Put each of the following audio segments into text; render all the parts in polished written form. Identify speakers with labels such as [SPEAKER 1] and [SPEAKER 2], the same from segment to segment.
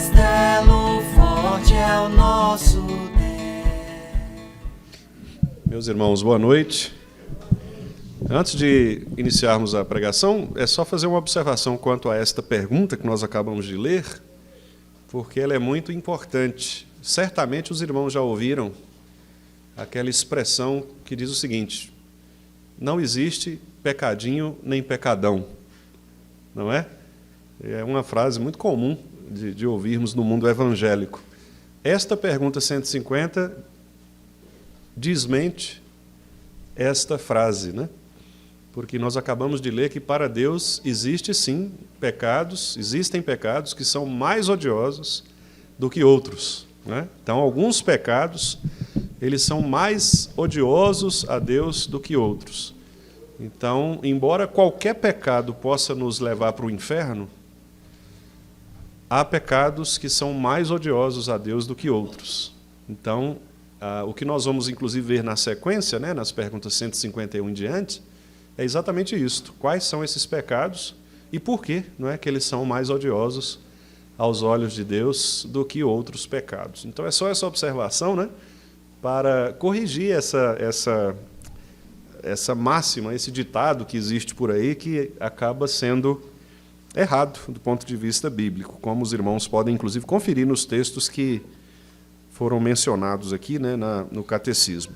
[SPEAKER 1] castelo forte é o nosso Deus.
[SPEAKER 2] Meus irmãos, boa noite. Antes de iniciarmos a pregação, é só fazer uma observação quanto a esta pergunta que nós acabamos de ler, porque ela é muito importante. Certamente os irmãos já ouviram aquela expressão que diz o seguinte: não existe pecadinho nem pecadão, não é? É uma frase muito comum de ouvirmos no mundo evangélico. Esta pergunta 150 desmente esta frase, né? Porque nós acabamos de ler que para Deus existem pecados que são mais odiosos do que outros, né? Então, alguns pecados, eles são mais odiosos a Deus do que outros. Então, embora qualquer pecado possa nos levar para o inferno, há pecados que são mais odiosos a Deus do que outros. Então, o que nós vamos, inclusive, ver na sequência, né, nas perguntas 151 em diante, é exatamente isto. Quais são esses pecados e por que, não é, que eles são mais odiosos aos olhos de Deus do que outros pecados. Então, é só essa observação, né, para corrigir essa máxima, esse ditado que existe por aí, que acaba sendo errado do ponto de vista bíblico, como os irmãos podem, inclusive, conferir nos textos que foram mencionados aqui, né, no catecismo.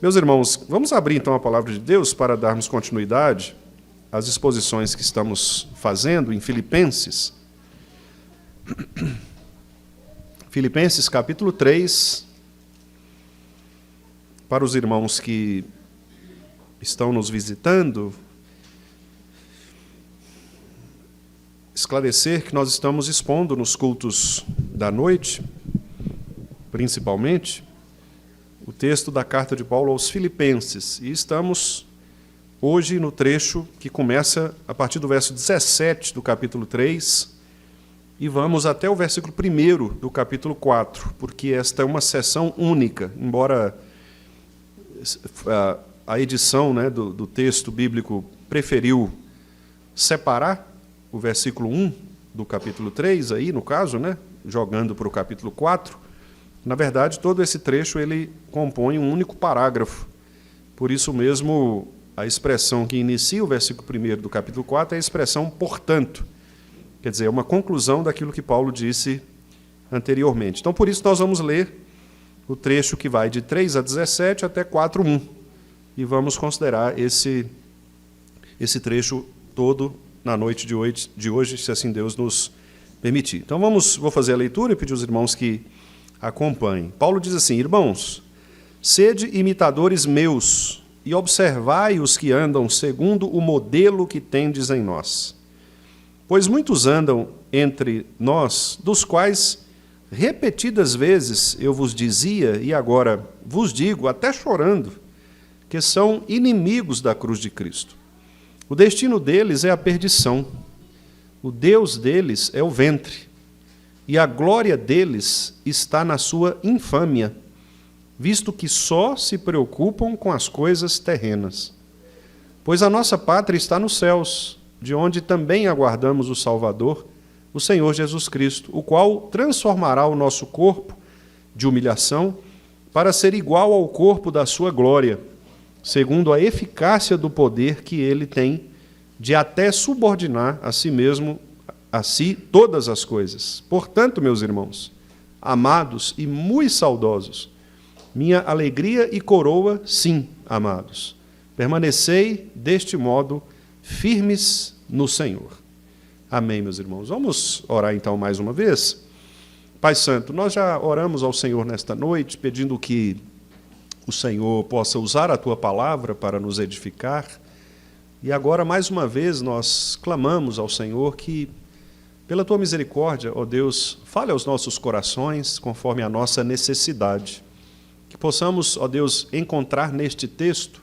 [SPEAKER 2] Meus irmãos, vamos abrir então a palavra de Deus para darmos continuidade às exposições que estamos fazendo em Filipenses. Filipenses capítulo 3, para os irmãos que estão nos visitando, esclarecer que nós estamos expondo nos cultos da noite, principalmente, o texto da carta de Paulo aos Filipenses. E estamos hoje no trecho que começa a partir do verso 17 do capítulo 3 e vamos até o versículo 1 do capítulo 4, porque esta é uma sessão única, embora a edição, né, do texto bíblico preferiu separar o versículo 1 do capítulo 3, aí, no caso, né, jogando para o capítulo 4, na verdade, todo esse trecho ele compõe um único parágrafo. Por isso mesmo, a expressão que inicia o versículo 1 do capítulo 4 é a expressão portanto. Quer dizer, é uma conclusão daquilo que Paulo disse anteriormente. Então, por isso, nós vamos ler o trecho que vai de 3 a 17 até 4:1. E vamos considerar esse trecho todo na noite de hoje, se assim Deus nos permitir. Então, vou fazer a leitura e pedir aos irmãos que acompanhem. Paulo diz assim: irmãos, sede imitadores meus e observai os que andam segundo o modelo que tendes em nós. Pois muitos andam entre nós, dos quais repetidas vezes eu vos dizia, e agora vos digo, até chorando, que são inimigos da cruz de Cristo. O destino deles é a perdição, o Deus deles é o ventre, e a glória deles está na sua infâmia, visto que só se preocupam com as coisas terrenas. Pois a nossa pátria está nos céus, de onde também aguardamos o Salvador, o Senhor Jesus Cristo, o qual transformará o nosso corpo de humilhação para ser igual ao corpo da sua glória, segundo a eficácia do poder que ele tem de até subordinar a si mesmo, a si, todas as coisas. Portanto, meus irmãos, amados e muito saudosos, minha alegria e coroa, sim, amados, permanecei deste modo firmes no Senhor. Amém, meus irmãos. Vamos orar então mais uma vez? Pai Santo, nós já oramos ao Senhor nesta noite, pedindo que o Senhor possa usar a Tua palavra para nos edificar. E agora, mais uma vez, nós clamamos ao Senhor que, pela Tua misericórdia, ó Deus, fale aos nossos corações conforme a nossa necessidade. Que possamos, ó Deus, encontrar neste texto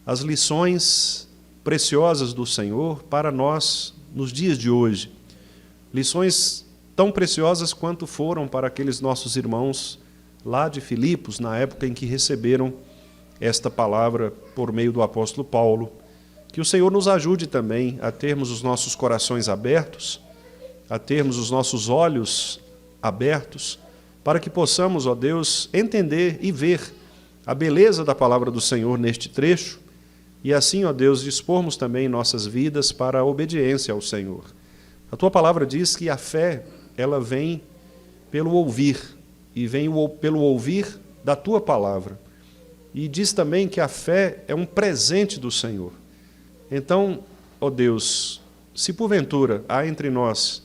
[SPEAKER 2] as lições preciosas do Senhor para nós nos dias de hoje. Lições tão preciosas quanto foram para aqueles nossos irmãos lá de Filipos, na época em que receberam esta palavra por meio do apóstolo Paulo. Que o Senhor nos ajude também a termos os nossos corações abertos, a termos os nossos olhos abertos, para que possamos, ó Deus, entender e ver a beleza da palavra do Senhor neste trecho, e assim, ó Deus, dispormos também nossas vidas para a obediência ao Senhor. A Tua palavra diz que a fé, ela vem pelo ouvir, e vem pelo ouvir da Tua palavra. E diz também que a fé é um presente do Senhor. Então, ó Deus, se porventura há entre nós,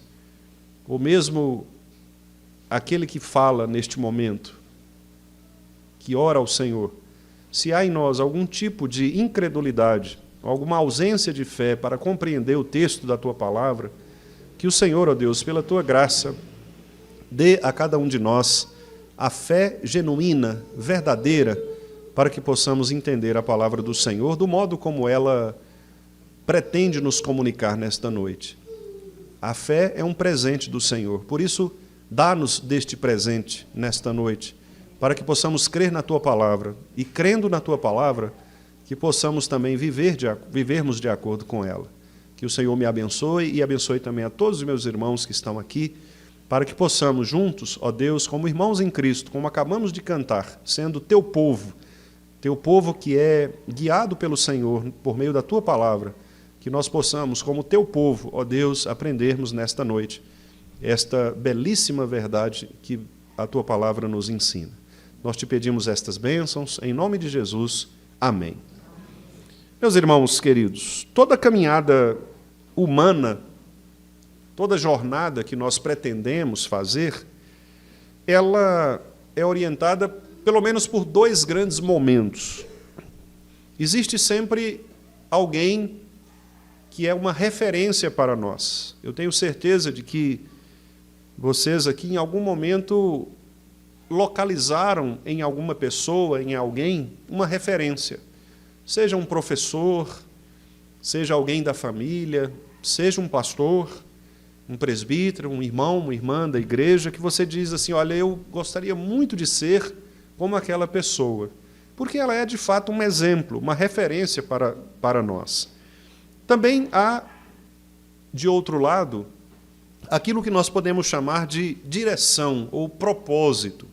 [SPEAKER 2] ou mesmo aquele que fala neste momento, que ora ao Senhor, se há em nós algum tipo de incredulidade, alguma ausência de fé para compreender o texto da Tua palavra, que o Senhor, ó Deus, pela Tua graça, dê a cada um de nós a fé genuína, verdadeira, para que possamos entender a palavra do Senhor do modo como ela pretende nos comunicar nesta noite. A fé é um presente do Senhor, por isso, dá-nos deste presente nesta noite, para que possamos crer na Tua palavra, e crendo na Tua palavra, que possamos também vivermos de acordo com ela. Que o Senhor me abençoe e abençoe também a todos os meus irmãos que estão aqui, para que possamos juntos, ó Deus, como irmãos em Cristo, como acabamos de cantar, sendo Teu povo que é guiado pelo Senhor por meio da Tua palavra, que nós possamos, como Teu povo, ó Deus, aprendermos nesta noite esta belíssima verdade que a Tua palavra nos ensina. Nós Te pedimos estas bênçãos, em nome de Jesus. Amém. Meus irmãos queridos, toda caminhada humana, toda jornada que nós pretendemos fazer, ela é orientada pelo menos por dois grandes momentos. Existe sempre alguém que é uma referência para nós. Eu tenho certeza de que vocês aqui, em algum momento, localizaram em alguma pessoa, em alguém, uma referência. Seja um professor, seja alguém da família, seja um pastor, um presbítero, um irmão, uma irmã da igreja, que você diz assim, olha, eu gostaria muito de ser como aquela pessoa, porque ela é, de fato, um exemplo, uma referência para nós. Também há, de outro lado, aquilo que nós podemos chamar de direção ou propósito.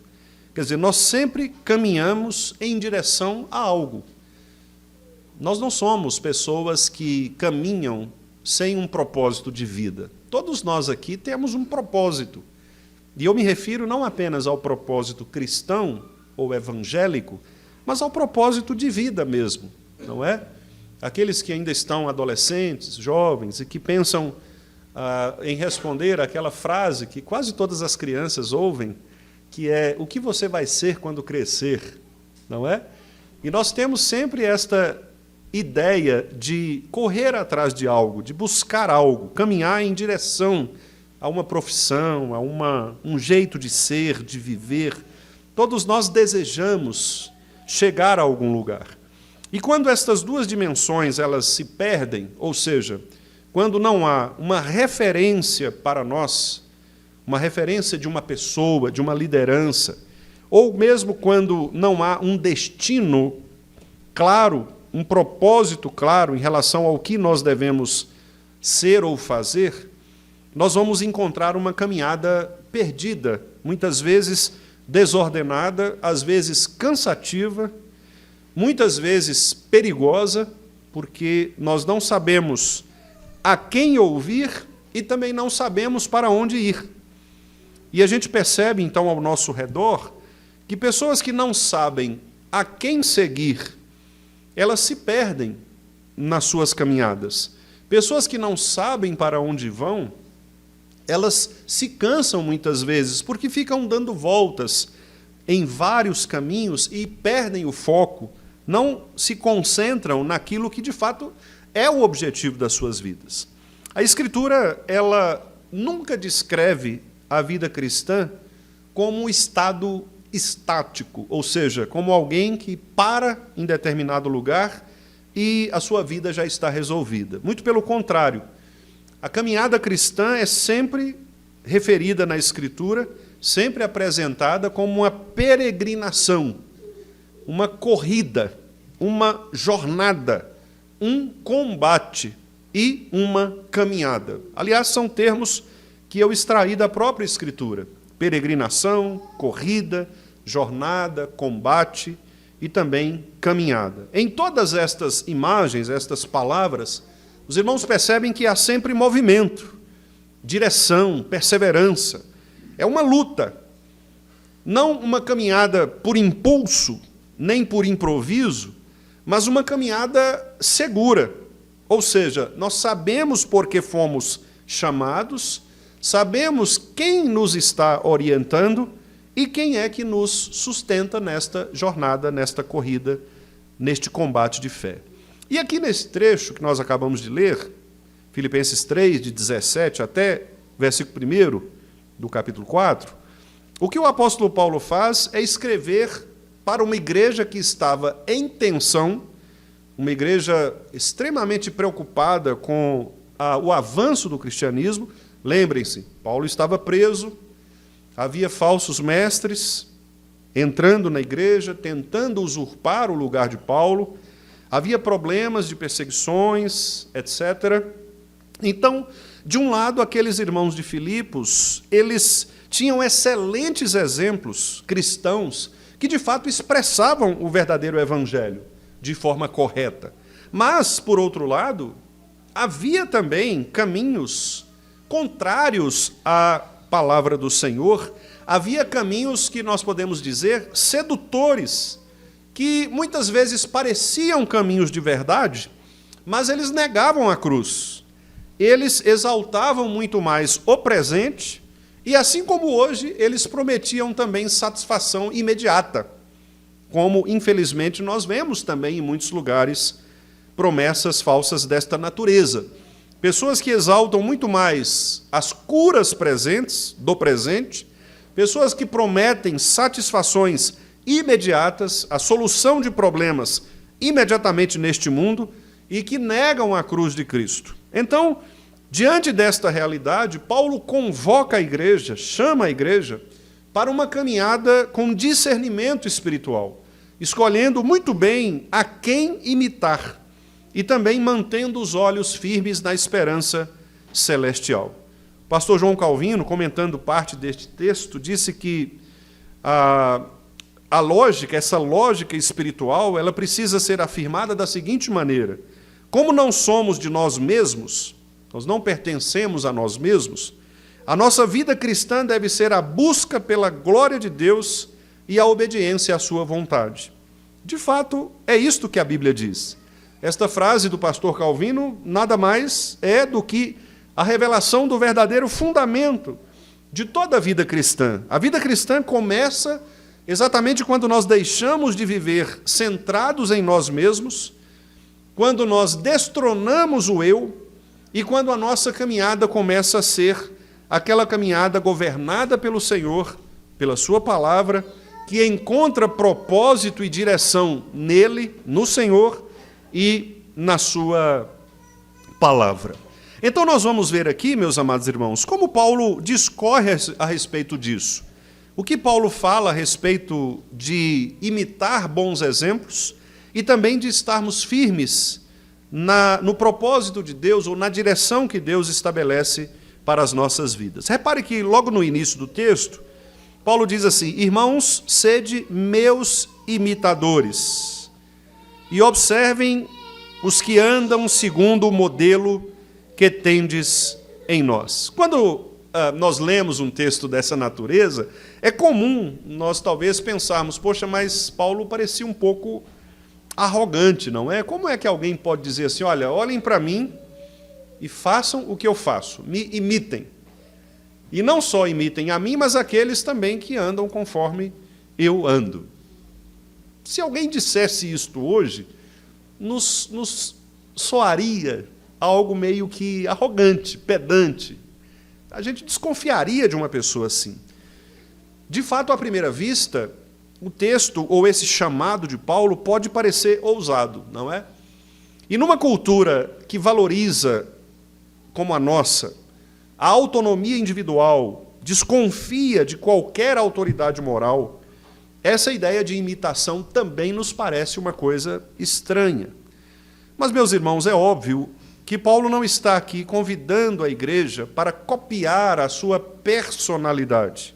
[SPEAKER 2] Quer dizer, nós sempre caminhamos em direção a algo. Nós não somos pessoas que caminham sem um propósito de vida. Todos nós aqui temos um propósito. E eu me refiro não apenas ao propósito cristão ou evangélico, mas ao propósito de vida mesmo, não é? Aqueles que ainda estão adolescentes, jovens, e que pensam em responder aquela frase que quase todas as crianças ouvem, que é, o que você vai ser quando crescer, não é? E nós temos sempre esta ideia de correr atrás de algo, de buscar algo, caminhar em direção a uma profissão, a um jeito de ser, de viver. Todos nós desejamos chegar a algum lugar. E quando estas duas dimensões elas se perdem, ou seja, quando não há uma referência para nós, uma referência de uma pessoa, de uma liderança, ou mesmo quando não há um destino claro, um propósito claro em relação ao que nós devemos ser ou fazer, nós vamos encontrar uma caminhada perdida, muitas vezes desordenada, às vezes cansativa, muitas vezes perigosa, porque nós não sabemos a quem ouvir e também não sabemos para onde ir. E a gente percebe, então, ao nosso redor, que pessoas que não sabem a quem seguir, elas se perdem nas suas caminhadas. Pessoas que não sabem para onde vão, elas se cansam muitas vezes, porque ficam dando voltas em vários caminhos e perdem o foco, não se concentram naquilo que, de fato, é o objetivo das suas vidas. A Escritura, ela nunca descreve a vida cristã como um estado estático, ou seja, como alguém que para em determinado lugar e a sua vida já está resolvida. Muito pelo contrário, a caminhada cristã é sempre referida na Escritura, sempre apresentada como uma peregrinação, uma corrida, uma jornada, um combate e uma caminhada. Aliás, são termos que eu extraí da própria Escritura. peregrinação, corrida, jornada, combate e também caminhada. Em todas estas imagens, estas palavras, os irmãos percebem que há sempre movimento, direção, perseverança. É uma luta, não uma caminhada por impulso, nem por improviso, mas uma caminhada segura. Ou seja, nós sabemos por que fomos chamados, sabemos quem nos está orientando e quem é que nos sustenta nesta jornada, nesta corrida, neste combate de fé. E aqui nesse trecho que nós acabamos de ler, Filipenses 3, de 17 até versículo 1 do capítulo 4, o que o apóstolo Paulo faz é escrever para uma igreja que estava em tensão, uma igreja extremamente preocupada com o avanço do cristianismo. Lembrem-se, Paulo estava preso, havia falsos mestres entrando na igreja, tentando usurpar o lugar de Paulo, havia problemas de perseguições, etc. Então, de um lado, aqueles irmãos de Filipos, eles tinham excelentes exemplos cristãos que, de fato, expressavam o verdadeiro evangelho de forma correta. Mas, por outro lado, havia também caminhos contrários à palavra do Senhor, havia caminhos que nós podemos dizer sedutores, que muitas vezes pareciam caminhos de verdade, mas eles negavam a cruz. Eles exaltavam muito mais o presente e, assim como hoje, eles prometiam também satisfação imediata, como, infelizmente, nós vemos também em muitos lugares promessas falsas desta natureza. Pessoas que exaltam muito mais as curas presentes, do presente, pessoas que prometem satisfações imediatas, a solução de problemas imediatamente neste mundo e que negam a cruz de Cristo. Então, diante desta realidade, Paulo convoca a igreja, chama a igreja para uma caminhada com discernimento espiritual, escolhendo muito bem a quem imitar e também mantendo os olhos firmes na esperança celestial. O pastor João Calvino, comentando parte deste texto, disse que a lógica, essa lógica espiritual, ela precisa ser afirmada da seguinte maneira: como não somos de nós mesmos, nós não pertencemos a nós mesmos, a nossa vida cristã deve ser a busca pela glória de Deus e a obediência à sua vontade. De fato, é isto que a Bíblia diz. Esta frase do pastor Calvino nada mais é do que a revelação do verdadeiro fundamento de toda a vida cristã. A vida cristã começa exatamente quando nós deixamos de viver centrados em nós mesmos, quando nós destronamos o eu e quando a nossa caminhada começa a ser aquela caminhada governada pelo Senhor, pela sua palavra, que encontra propósito e direção nele, no Senhor e na sua palavra. Então nós vamos ver aqui, meus amados irmãos, como Paulo discorre a respeito disso. O que Paulo fala a respeito de imitar bons exemplos e também de estarmos firmes no propósito de Deus ou na direção que Deus estabelece para as nossas vidas. Repare que logo no início do texto, Paulo diz assim: irmãos, sede meus imitadores e observem os que andam segundo o modelo que tendes em nós. Quando nós lemos um texto dessa natureza, é comum nós talvez pensarmos, poxa, mas Paulo parecia um pouco arrogante, não é? Como é que alguém pode dizer assim, olha, olhem para mim e façam o que eu faço, me imitem. E não só imitem a mim, mas aqueles também que andam conforme eu ando. Se alguém dissesse isto hoje, nos soaria algo meio que arrogante, pedante. A gente desconfiaria de uma pessoa assim. De fato, à primeira vista, o texto ou esse chamado de Paulo pode parecer ousado, não é? E numa cultura que valoriza, como a nossa, a autonomia individual, desconfia de qualquer autoridade moral, essa ideia de imitação também nos parece uma coisa estranha. Mas, meus irmãos, é óbvio que Paulo não está aqui convidando a igreja para copiar a sua personalidade.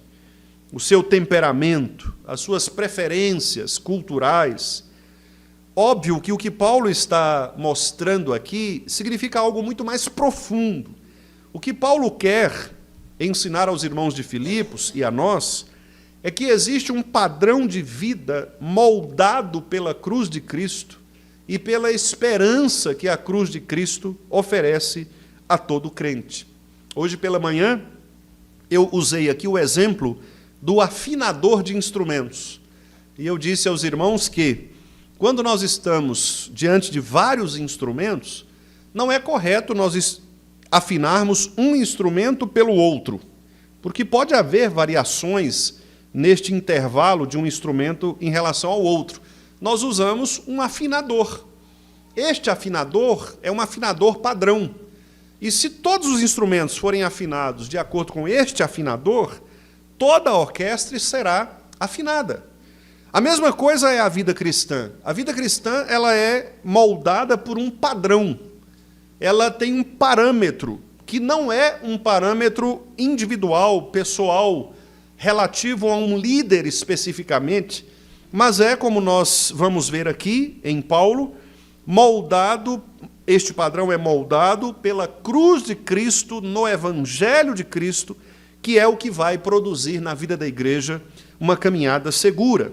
[SPEAKER 2] o seu temperamento, as suas preferências culturais. Óbvio que o que Paulo está mostrando aqui significa algo muito mais profundo. O que Paulo quer ensinar aos irmãos de Filipos e a nós é que existe um padrão de vida moldado pela cruz de Cristo e pela esperança que a cruz de Cristo oferece a todo crente. Hoje pela manhã, eu usei aqui o exemplo do afinador de instrumentos. E eu disse aos irmãos que, quando nós estamos diante de vários instrumentos, não é correto nós afinarmos um instrumento pelo outro, porque pode haver variações neste intervalo de um instrumento em relação ao outro. Nós usamos um afinador. Este afinador é um afinador padrão. E se todos os instrumentos forem afinados de acordo com este afinador, toda a orquestra será afinada. A mesma coisa é a vida cristã. A vida cristã ela é moldada por um padrão. Ela tem um parâmetro, que não é um parâmetro individual, pessoal, relativo a um líder especificamente, mas é, como nós vamos ver aqui em Paulo, moldado, este padrão é moldado pela cruz de Cristo no Evangelho de Cristo, que é o que vai produzir na vida da igreja uma caminhada segura.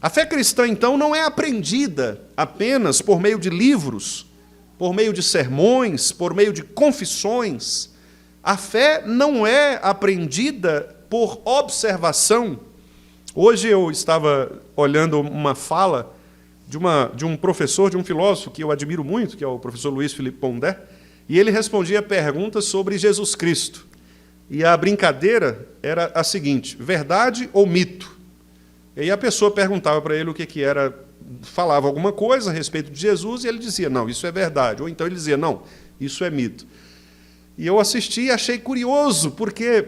[SPEAKER 2] A fé cristã, então, não é aprendida apenas por meio de livros, por meio de sermões, por meio de confissões. A fé não é aprendida por observação. Hoje eu estava olhando uma fala de um professor, de um filósofo que eu admiro muito, que é o professor Luiz Felipe Pondé, e ele respondia perguntas sobre Jesus Cristo. E a brincadeira era a seguinte: verdade ou mito? E aí a pessoa perguntava para ele o que era, falava alguma coisa a respeito de Jesus, e ele dizia, não, isso é verdade. Ou então ele dizia, não, isso é mito. E eu assisti e achei curioso, porque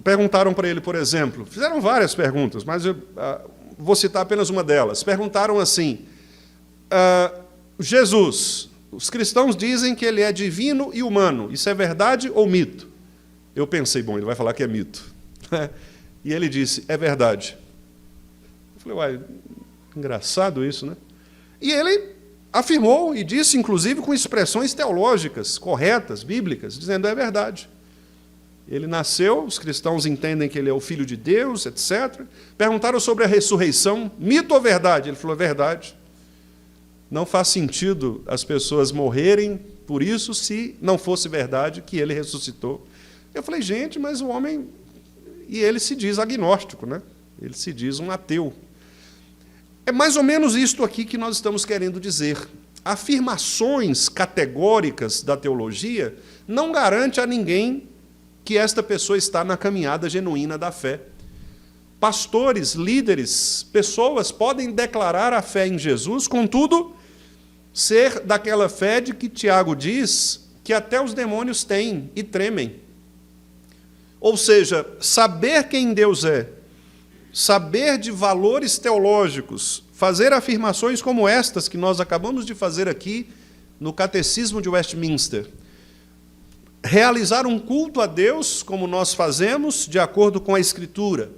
[SPEAKER 2] perguntaram para ele, por exemplo, fizeram várias perguntas, mas eu vou citar apenas uma delas. Perguntaram assim, Jesus, os cristãos dizem que ele é divino e humano, isso é verdade ou mito? Eu pensei, bom, ele vai falar que é mito. E ele disse, é verdade. Eu falei, uai, engraçado isso, né? E ele afirmou e disse, inclusive, com expressões teológicas corretas, bíblicas, dizendo, é verdade. Ele nasceu, os cristãos entendem que ele é o Filho de Deus, etc. Perguntaram sobre a ressurreição, mito ou verdade? Ele falou, verdade. Não faz sentido as pessoas morrerem por isso se não fosse verdade que ele ressuscitou. Eu falei, gente, mas o homem... E ele se diz agnóstico, né? Ele se diz um ateu. É mais ou menos isto aqui que nós estamos querendo dizer. Afirmações categóricas da teologia não garante a ninguém que esta pessoa está na caminhada genuína da fé. Pastores, líderes, pessoas podem declarar a fé em Jesus, contudo, ser daquela fé de que Tiago diz que até os demônios têm e tremem. Ou seja, saber quem Deus é, saber de valores teológicos, fazer afirmações como estas que nós acabamos de fazer aqui no Catecismo de Westminster, realizar um culto a Deus, como nós fazemos, de acordo com a Escritura.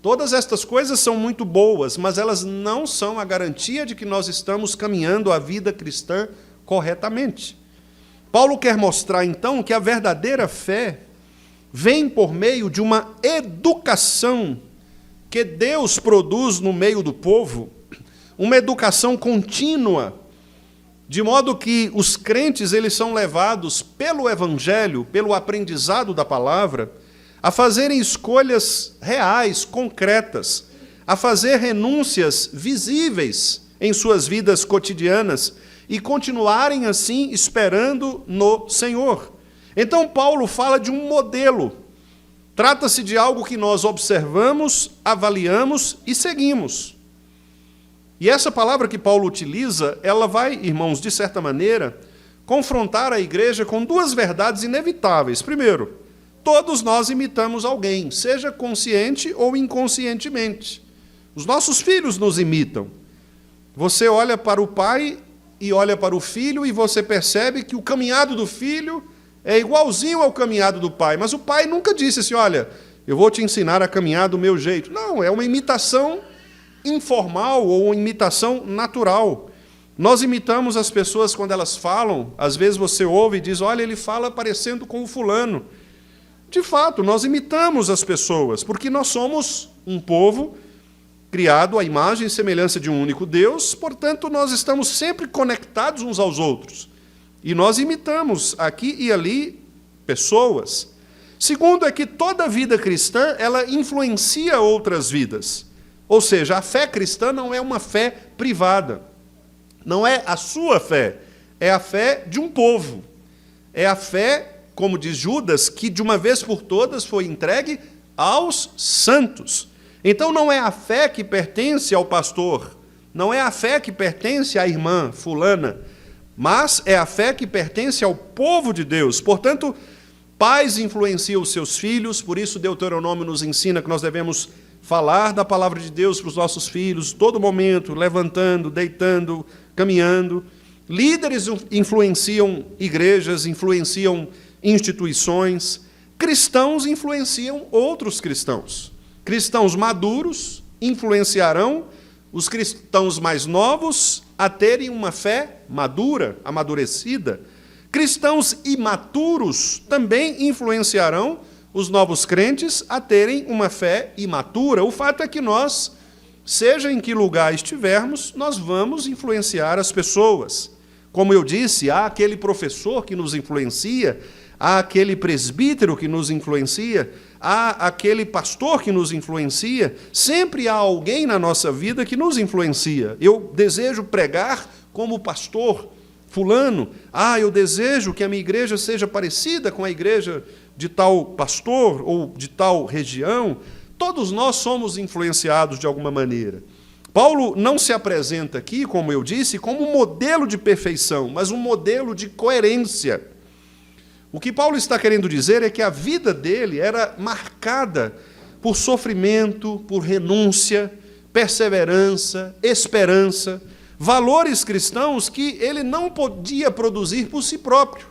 [SPEAKER 2] Todas estas coisas são muito boas, mas elas não são a garantia de que nós estamos caminhando a vida cristã corretamente. Paulo quer mostrar, então, que a verdadeira fé vem por meio de uma educação que Deus produz no meio do povo, uma educação contínua, de modo que os crentes eles são levados pelo Evangelho, pelo aprendizado da palavra, a fazerem escolhas reais, concretas, a fazer renúncias visíveis em suas vidas cotidianas e continuarem assim esperando no Senhor. Então Paulo fala de um modelo. Trata-se de algo que nós observamos, avaliamos e seguimos. E essa palavra que Paulo utiliza, ela vai, irmãos, de certa maneira, confrontar a igreja com duas verdades inevitáveis. Primeiro, todos nós imitamos alguém, seja consciente ou inconscientemente. Os nossos filhos nos imitam. Você olha para o pai e olha para o filho e você percebe que o caminhado do filho é igualzinho ao caminhado do pai. Mas o pai nunca disse assim, olha, eu vou te ensinar a caminhar do meu jeito. Não, é uma imitação informal ou uma imitação natural. Nós imitamos as pessoas quando elas falam. Às vezes você ouve e diz, olha, ele fala parecendo com o fulano. De fato, nós imitamos as pessoas, porque nós somos um povo criado à imagem e semelhança de um único Deus, portanto, nós estamos sempre conectados uns aos outros. E nós imitamos aqui e ali pessoas. Segundo é que toda vida cristã, ela influencia outras vidas. Ou seja, a fé cristã não é uma fé privada. Não é a sua fé, é a fé de um povo. É a fé, como diz Judas, que de uma vez por todas foi entregue aos santos. Então não é a fé que pertence ao pastor, não é a fé que pertence à irmã fulana, mas é a fé que pertence ao povo de Deus. Portanto, pais influenciam os seus filhos, por isso Deuteronômio nos ensina que nós devemos falar da palavra de Deus para os nossos filhos, todo momento, levantando, deitando, caminhando. Líderes influenciam igrejas, influenciam instituições. Cristãos influenciam outros cristãos. Cristãos maduros influenciarão os cristãos mais novos a terem uma fé madura, amadurecida. Cristãos imaturos também influenciarão os novos crentes a terem uma fé imatura. O fato é que nós, seja em que lugar estivermos, nós vamos influenciar as pessoas. Como eu disse, há aquele professor que nos influencia, há aquele presbítero que nos influencia, há aquele pastor que nos influencia, sempre há alguém na nossa vida que nos influencia. Eu desejo pregar como pastor fulano, eu desejo que a minha igreja seja parecida com a igreja de tal pastor ou de tal região. Todos nós somos influenciados de alguma maneira. Paulo não se apresenta aqui, como eu disse, como um modelo de perfeição, mas um modelo de coerência. O que Paulo está querendo dizer é que a vida dele era marcada por sofrimento, por renúncia, perseverança, esperança, valores cristãos que ele não podia produzir por si próprio.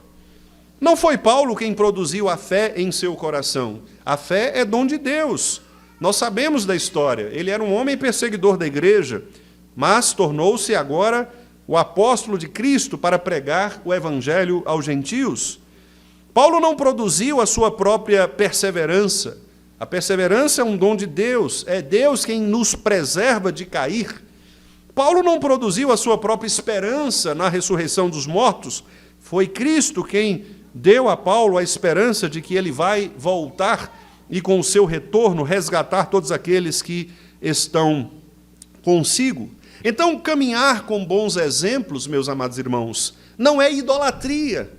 [SPEAKER 2] Não foi Paulo quem produziu a fé em seu coração. A fé é dom de Deus. Nós sabemos da história. Ele era um homem perseguidor da igreja, mas tornou-se agora o apóstolo de Cristo para pregar o evangelho aos gentios. Paulo não produziu a sua própria perseverança. A perseverança é um dom de Deus, é Deus quem nos preserva de cair. Paulo não produziu a sua própria esperança na ressurreição dos mortos, foi Cristo quem deu a Paulo a esperança de que ele vai voltar e com o seu retorno resgatar todos aqueles que estão consigo. Então, caminhar com bons exemplos, meus amados irmãos, não é idolatria,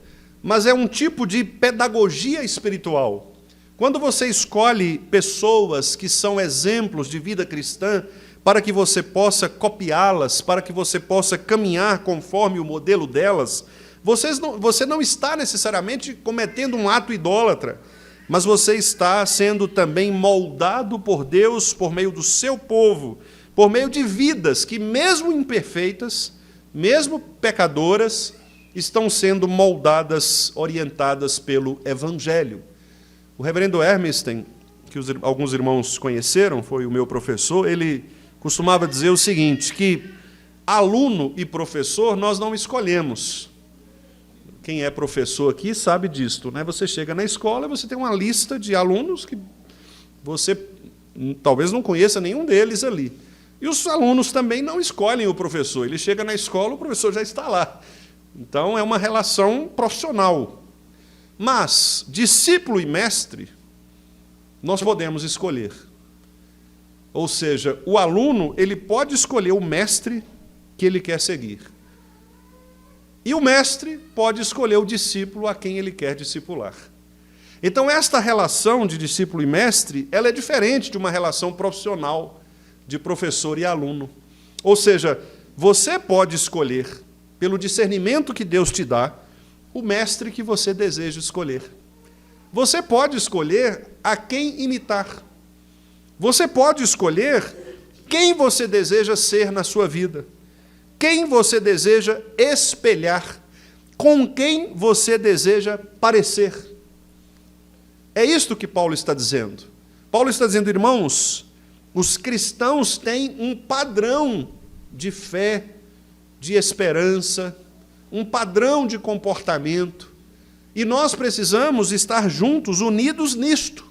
[SPEAKER 2] mas é um tipo de pedagogia espiritual. Quando você escolhe pessoas que são exemplos de vida cristã, para que você possa copiá-las, para que você possa caminhar conforme o modelo delas, você não está necessariamente cometendo um ato idólatra, mas você está sendo também moldado por Deus, por meio do seu povo, por meio de vidas que, mesmo imperfeitas, mesmo pecadoras, estão sendo moldadas, orientadas pelo Evangelho. O reverendo Hermiston, que alguns irmãos conheceram, foi o meu professor, ele costumava dizer o seguinte, que aluno e professor nós não escolhemos. Quem é professor aqui sabe disto, né? Você chega na escola e você tem uma lista de alunos que você talvez não conheça nenhum deles ali. E os alunos também não escolhem o professor. Ele chega na escola, o professor já está lá. Então, é uma relação profissional. Mas, discípulo e mestre, nós podemos escolher. Ou seja, o aluno ele pode escolher o mestre que ele quer seguir. E o mestre pode escolher o discípulo a quem ele quer discipular. Então, esta relação de discípulo e mestre, ela é diferente de uma relação profissional de professor e aluno. Ou seja, você pode escolher, pelo discernimento que Deus te dá, o mestre que você deseja escolher. Você pode escolher a quem imitar. Você pode escolher quem você deseja ser na sua vida, quem você deseja espelhar, com quem você deseja parecer. É isto que Paulo está dizendo. Paulo está dizendo, irmãos, os cristãos têm um padrão de fé, de esperança, um padrão de comportamento, e nós precisamos estar juntos, unidos nisto,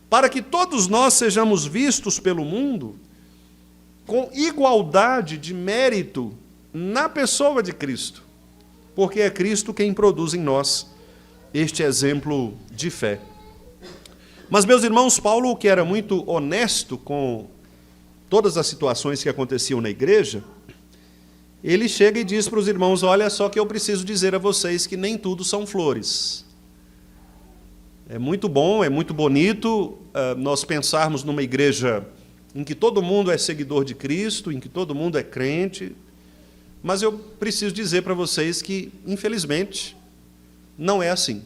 [SPEAKER 2] para que todos nós sejamos vistos pelo mundo com igualdade de mérito na pessoa de Cristo, porque é Cristo quem produz em nós este exemplo de fé. Mas, meus irmãos, Paulo, que era muito honesto com todas as situações que aconteciam na igreja, ele chega e diz para os irmãos, olha só que eu preciso dizer a vocês que nem tudo são flores. É muito bom, é muito bonito nós pensarmos numa igreja em que todo mundo é seguidor de Cristo, em que todo mundo é crente, mas eu preciso dizer para vocês que, infelizmente, não é assim.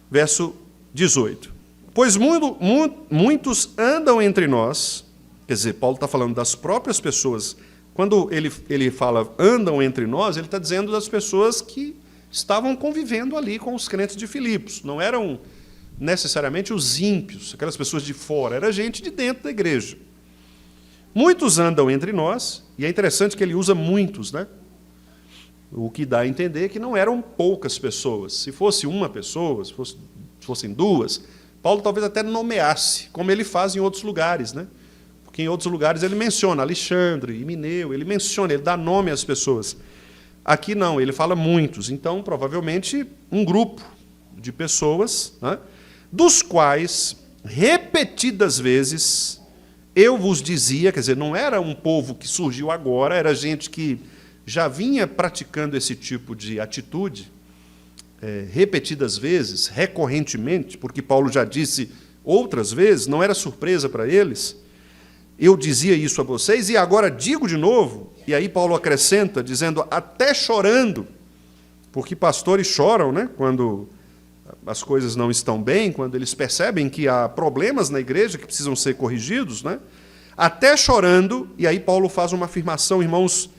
[SPEAKER 2] Verso 18. Pois muitos andam entre nós, quer dizer, Paulo está falando das próprias pessoas. Quando ele fala andam entre nós, ele está dizendo das pessoas que estavam convivendo ali com os crentes de Filipos. Não eram necessariamente os ímpios, aquelas pessoas de fora, era gente de dentro da igreja. Muitos andam entre nós, e é interessante que ele usa muitos, né? O que dá a entender que não eram poucas pessoas. Se fosse uma pessoa, se fossem duas, Paulo talvez até nomeasse, como ele faz em outros lugares, né? Porque em outros lugares ele menciona Alexandre, Himeneu, ele menciona, ele dá nome às pessoas. Aqui não, ele fala muitos. Então, provavelmente, um grupo de pessoas, né, dos quais, repetidas vezes, eu vos dizia, quer dizer, não era um povo que surgiu agora, era gente que já vinha praticando esse tipo de atitude, repetidas vezes, recorrentemente, porque Paulo já disse outras vezes, não era surpresa para eles. Eu dizia isso a vocês e agora digo de novo, e aí Paulo acrescenta, dizendo, até chorando, porque pastores choram, né, quando as coisas não estão bem, quando eles percebem que há problemas na igreja que precisam ser corrigidos, né, até chorando, e aí Paulo faz uma afirmação, irmãos,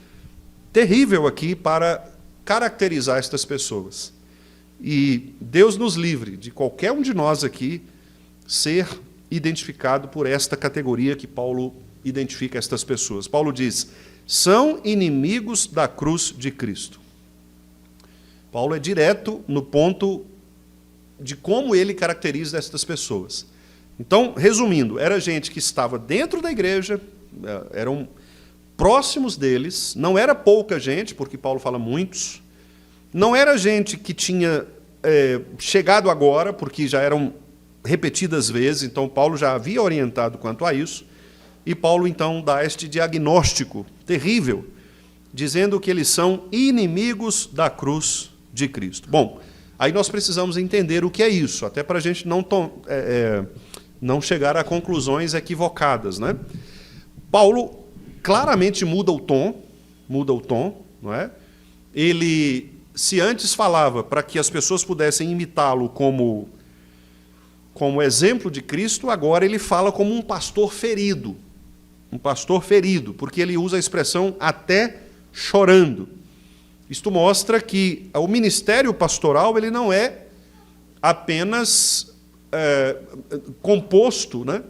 [SPEAKER 2] terrível aqui para caracterizar estas pessoas. E Deus nos livre de qualquer um de nós aqui ser identificado por esta categoria que Paulo identifica estas pessoas. Paulo diz, são inimigos da cruz de Cristo. Paulo é direto no ponto de como ele caracteriza estas pessoas. Então, resumindo, era gente que estava dentro da igreja, eram próximos deles, não era pouca gente, porque Paulo fala muitos, não era gente que tinha chegado agora, porque já eram repetidas vezes, então Paulo já havia orientado quanto a isso, e Paulo então dá este diagnóstico terrível, dizendo que eles são inimigos da cruz de Cristo. Bom, aí nós precisamos entender o que é isso, até para a gente não chegar a conclusões equivocadas, né? Paulo claramente muda o tom, não é? Ele, se antes falava para que as pessoas pudessem imitá-lo como exemplo de Cristo, agora ele fala como um pastor ferido, porque ele usa a expressão até chorando. Isto mostra que o ministério pastoral ele não é apenas composto, né,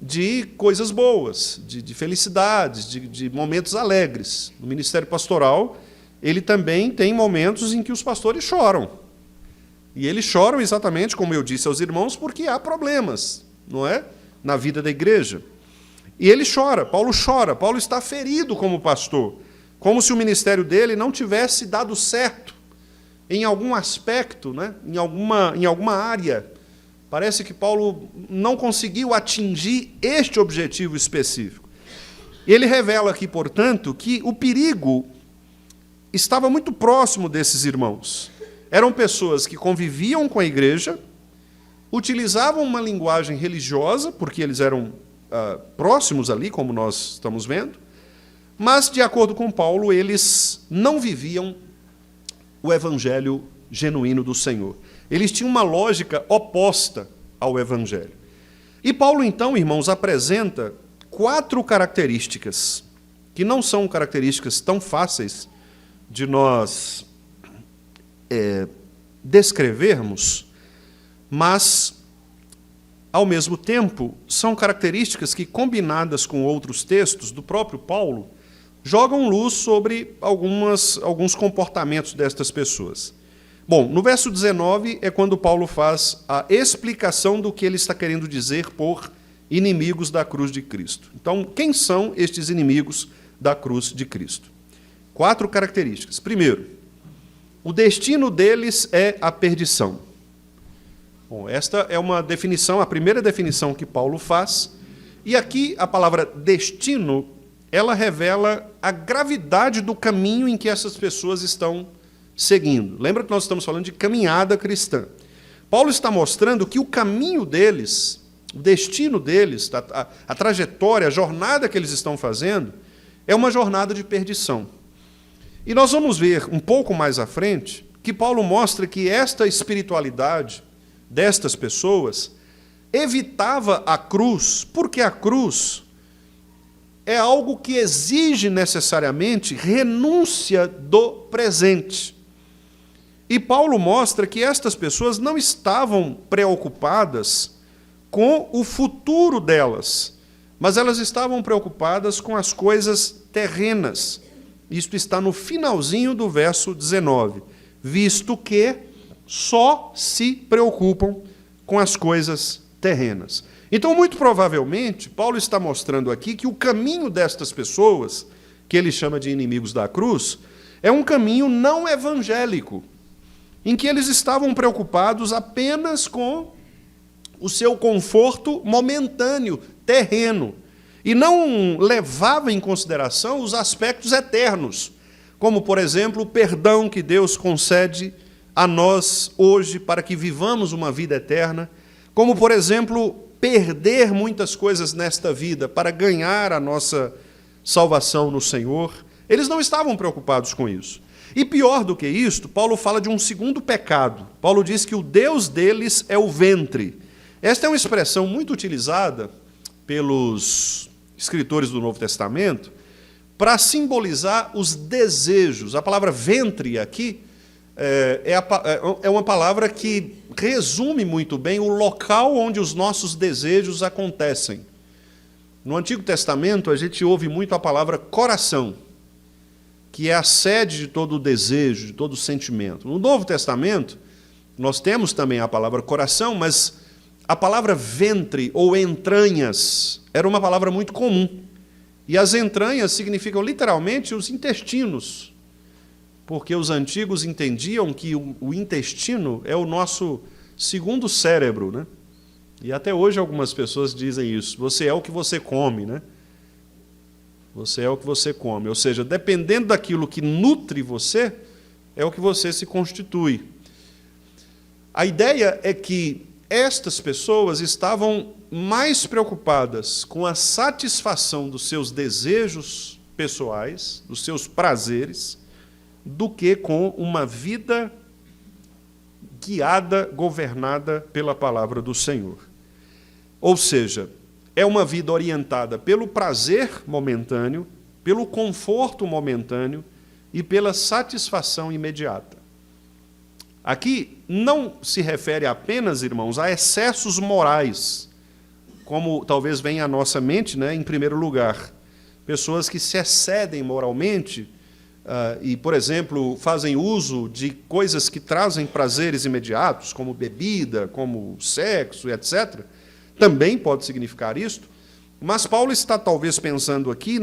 [SPEAKER 2] de coisas boas, de felicidades, de momentos alegres. O ministério pastoral ele também tem momentos em que os pastores choram. E eles choram exatamente, como eu disse aos irmãos, porque há problemas, não é? Na vida da igreja. E ele chora, Paulo está ferido como pastor, como se o ministério dele não tivesse dado certo em algum aspecto, né? em alguma área. Parece que Paulo não conseguiu atingir este objetivo específico. Ele revela aqui, portanto, que o perigo estava muito próximo desses irmãos. Eram pessoas que conviviam com a igreja, utilizavam uma linguagem religiosa, porque eles eram próximos ali, como nós estamos vendo, mas, de acordo com Paulo, eles não viviam o evangelho genuíno do Senhor. Eles tinham uma lógica oposta ao evangelho. E Paulo, então, irmãos, apresenta 4 características, que não são características tão fáceis de nós descrevermos, mas ao mesmo tempo, são características que, combinadas com outros textos do próprio Paulo, jogam luz sobre alguns comportamentos destas pessoas. Bom, no verso 19 é quando Paulo faz a explicação do que ele está querendo dizer por inimigos da cruz de Cristo. Então, quem são estes inimigos da cruz de Cristo? 4 características. Primeiro, o destino deles é a perdição. Bom, esta é uma definição, a primeira definição que Paulo faz, e aqui a palavra destino, ela revela a gravidade do caminho em que essas pessoas estão seguindo. Lembra que nós estamos falando de caminhada cristã. Paulo está mostrando que o caminho deles, o destino deles, a trajetória, a jornada que eles estão fazendo, é uma jornada de perdição. E nós vamos ver um pouco mais à frente que Paulo mostra que esta espiritualidade destas pessoas evitava a cruz, porque a cruz é algo que exige necessariamente renúncia do presente. E Paulo mostra que estas pessoas não estavam preocupadas com o futuro delas, mas elas estavam preocupadas com as coisas terrenas. Isto está no finalzinho do verso 19. Visto que só se preocupam com as coisas terrenas. Então, muito provavelmente, Paulo está mostrando aqui que o caminho destas pessoas, que ele chama de inimigos da cruz, é um caminho não evangélico, em que eles estavam preocupados apenas com o seu conforto momentâneo, terreno, e não levavam em consideração os aspectos eternos, como, por exemplo, o perdão que Deus concede a nós hoje para que vivamos uma vida eterna, como, por exemplo, perder muitas coisas nesta vida para ganhar a nossa salvação no Senhor. Eles não estavam preocupados com isso. E pior do que isto, Paulo fala de um segundo pecado. Paulo diz que o Deus deles é o ventre. Esta é uma expressão muito utilizada pelos escritores do Novo Testamento para simbolizar os desejos. A palavra ventre aqui é uma palavra que resume muito bem o local onde os nossos desejos acontecem. No Antigo Testamento, a gente ouve muito a palavra coração, que é a sede de todo o desejo, de todo o sentimento. No Novo Testamento, nós temos também a palavra coração, mas a palavra ventre ou entranhas era uma palavra muito comum. E as entranhas significam literalmente os intestinos, porque os antigos entendiam que o intestino é o nosso segundo cérebro, né? E até hoje algumas pessoas dizem isso. Você é o que você come, né? Você é o que você come. Ou seja, dependendo daquilo que nutre você, é o que você se constitui. A ideia é que estas pessoas estavam mais preocupadas com a satisfação dos seus desejos pessoais, dos seus prazeres, do que com uma vida guiada, governada pela palavra do Senhor. Ou seja, é uma vida orientada pelo prazer momentâneo, pelo conforto momentâneo e pela satisfação imediata. Aqui não se refere apenas, irmãos, a excessos morais, como talvez venha à nossa mente, né, em primeiro lugar. Pessoas que se excedem moralmente e, por exemplo, fazem uso de coisas que trazem prazeres imediatos, como bebida, como sexo, etc., também pode significar isto, mas Paulo está talvez pensando aqui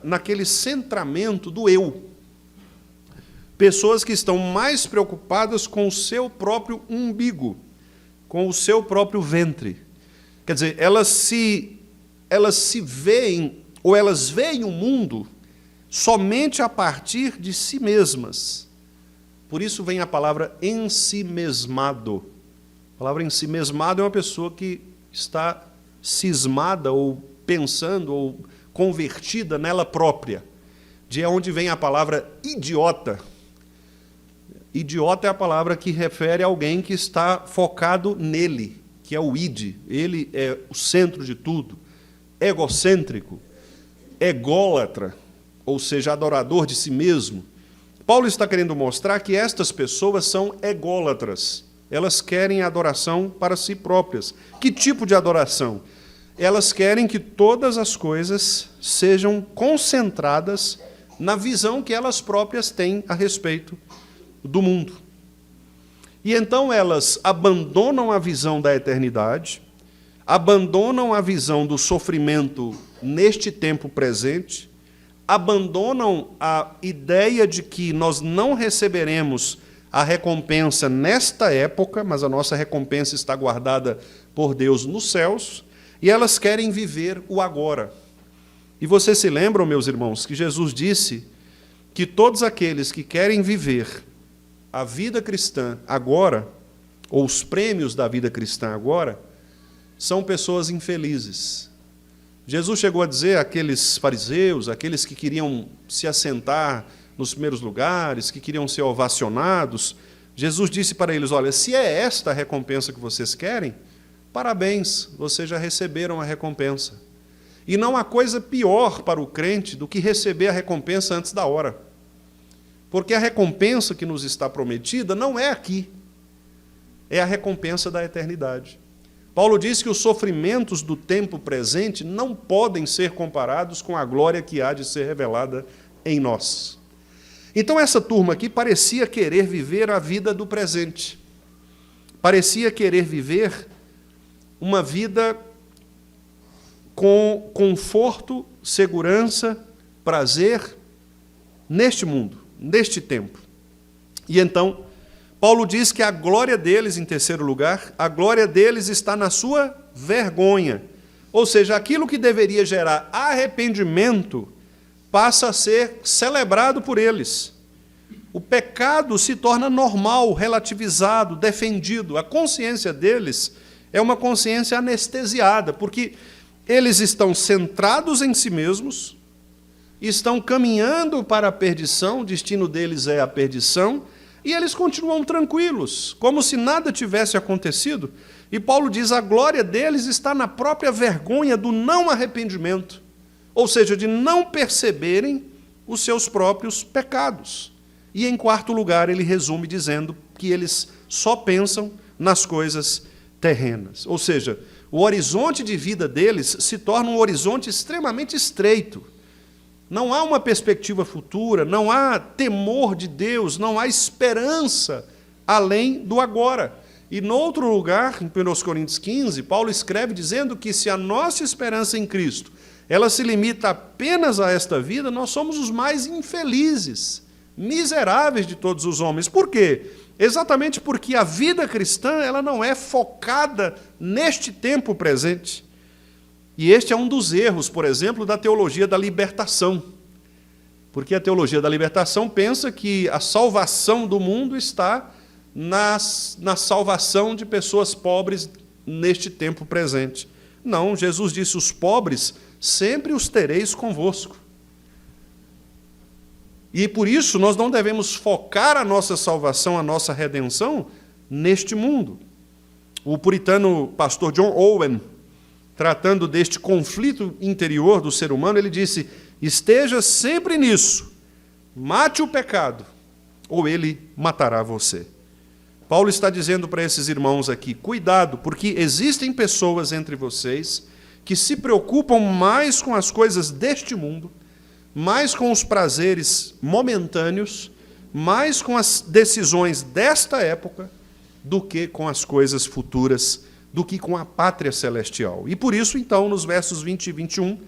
[SPEAKER 2] naquele centramento do eu. Pessoas que estão mais preocupadas com o seu próprio umbigo, com o seu próprio ventre. Quer dizer, elas se veem, ou elas veem o mundo somente a partir de si mesmas. Por isso vem a palavra ensimesmado. A palavra ensimesmado é uma pessoa que está cismada, ou pensando, ou convertida nela própria. De onde vem a palavra idiota. Idiota é a palavra que refere a alguém que está focado nele, que é o id. Ele é o centro de tudo. Egocêntrico, ególatra, ou seja, adorador de si mesmo. Paulo está querendo mostrar que estas pessoas são ególatras. elas querem adoração para si próprias. Que tipo de adoração? Elas querem que todas as coisas sejam concentradas na visão que elas próprias têm a respeito do mundo. E então elas abandonam a visão da eternidade, abandonam a visão do sofrimento neste tempo presente, abandonam a ideia de que nós não receberemos a recompensa nesta época, mas a nossa recompensa está guardada por Deus nos céus, e elas querem viver o agora. E vocês se lembram, meus irmãos, que Jesus disse que todos aqueles que querem viver a vida cristã agora, ou os prêmios da vida cristã agora, são pessoas infelizes. Jesus chegou a dizer àqueles fariseus, aqueles que queriam se assentar nos primeiros lugares, que queriam ser ovacionados, Jesus disse para eles, olha, se é esta a recompensa que vocês querem, parabéns, vocês já receberam a recompensa. E não há coisa pior para o crente do que receber a recompensa antes da hora. Porque a recompensa que nos está prometida não é aqui, é a recompensa da eternidade. Paulo diz que os sofrimentos do tempo presente não podem ser comparados com a glória que há de ser revelada em nós. Então essa turma aqui parecia querer viver a vida do presente. Parecia querer viver uma vida com conforto, segurança, prazer neste mundo, neste tempo. E então, Paulo diz que a glória deles, em terceiro lugar, a glória deles está na sua vergonha. Ou seja, aquilo que deveria gerar arrependimento passa a ser celebrado por eles. O pecado se torna normal, relativizado, defendido. A consciência deles é uma consciência anestesiada, porque eles estão centrados em si mesmos, estão caminhando para a perdição, o destino deles é a perdição, e eles continuam tranquilos, como se nada tivesse acontecido. E Paulo diz, a glória deles está na própria vergonha do não arrependimento, ou seja, de não perceberem os seus próprios pecados. E, em quarto lugar, ele resume dizendo que eles só pensam nas coisas terrenas. Ou seja, o horizonte de vida deles se torna um horizonte extremamente estreito. Não há uma perspectiva futura, não há temor de Deus, não há esperança além do agora. E, no outro lugar, em 1 Coríntios 15, Paulo escreve dizendo que se a nossa esperança em Cristo ela se limita apenas a esta vida, nós somos os mais infelizes, miseráveis de todos os homens. Por quê? Exatamente porque a vida cristã ela não é focada neste tempo presente. E este é um dos erros, por exemplo, da teologia da libertação. Porque a teologia da libertação pensa que a salvação do mundo está na salvação de pessoas pobres neste tempo presente. Não, Jesus disse, os pobres sempre os tereis convosco. E por isso nós não devemos focar a nossa salvação, a nossa redenção, neste mundo. O puritano pastor John Owen, tratando deste conflito interior do ser humano, ele disse, esteja sempre nisso, mate o pecado, ou ele matará você. Paulo está dizendo para esses irmãos aqui, cuidado, porque existem pessoas entre vocês que se preocupam mais com as coisas deste mundo, mais com os prazeres momentâneos, mais com as decisões desta época, do que com as coisas futuras, do que com a pátria celestial. E por isso, então, nos versos 20 e 21,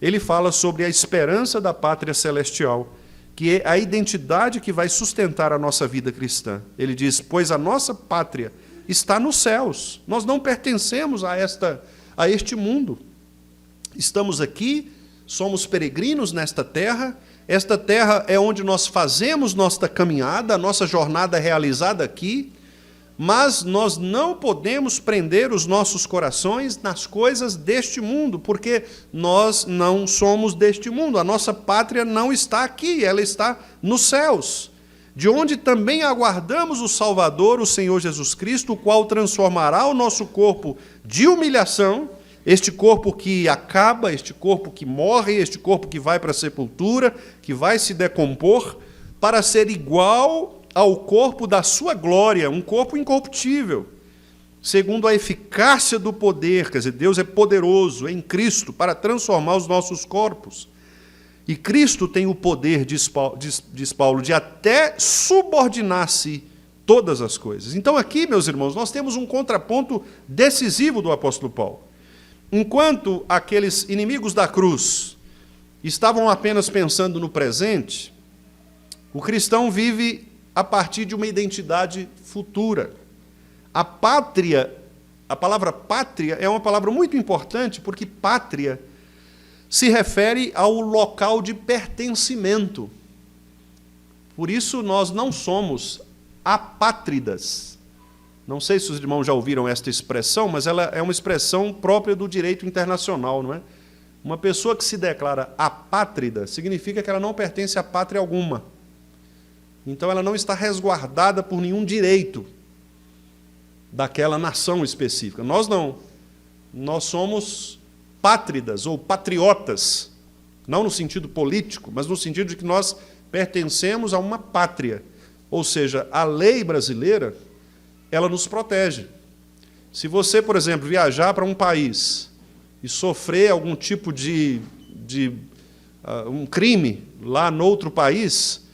[SPEAKER 2] ele fala sobre a esperança da pátria celestial, que é a identidade que vai sustentar a nossa vida cristã. Ele diz, pois a nossa pátria está nos céus, nós não pertencemos a este mundo. Estamos aqui, somos peregrinos nesta terra, esta terra é onde nós fazemos nossa caminhada, a nossa jornada realizada aqui, mas nós não podemos prender os nossos corações nas coisas deste mundo, porque nós não somos deste mundo, a nossa pátria não está aqui, ela está nos céus, de onde também aguardamos o Salvador, o Senhor Jesus Cristo, o qual transformará o nosso corpo de humilhação, este corpo que acaba, este corpo que morre, este corpo que vai para a sepultura, que vai se decompor, para ser igual ao corpo da sua glória, um corpo incorruptível, segundo a eficácia do poder, quer dizer, Deus é poderoso em Cristo para transformar os nossos corpos. E Cristo tem o poder, diz Paulo, de até subordinar-se todas as coisas. Então aqui, meus irmãos, nós temos um contraponto decisivo do apóstolo Paulo. Enquanto aqueles inimigos da cruz estavam apenas pensando no presente, o cristão vive a partir de uma identidade futura. A pátria, a palavra pátria é uma palavra muito importante, porque pátria se refere ao local de pertencimento. Por isso nós não somos apátridas. Não sei se os irmãos já ouviram esta expressão, mas ela é uma expressão própria do direito internacional, não é? Uma pessoa que se declara apátrida significa que ela não pertence a pátria alguma. Então ela não está resguardada por nenhum direito daquela nação específica. Nós não. Nós somos pátridas ou patriotas, não no sentido político, mas no sentido de que nós pertencemos a uma pátria. Ou seja, a lei brasileira, ela nos protege. Se você, por exemplo, viajar para um país e sofrer algum tipo de um crime lá no outro país,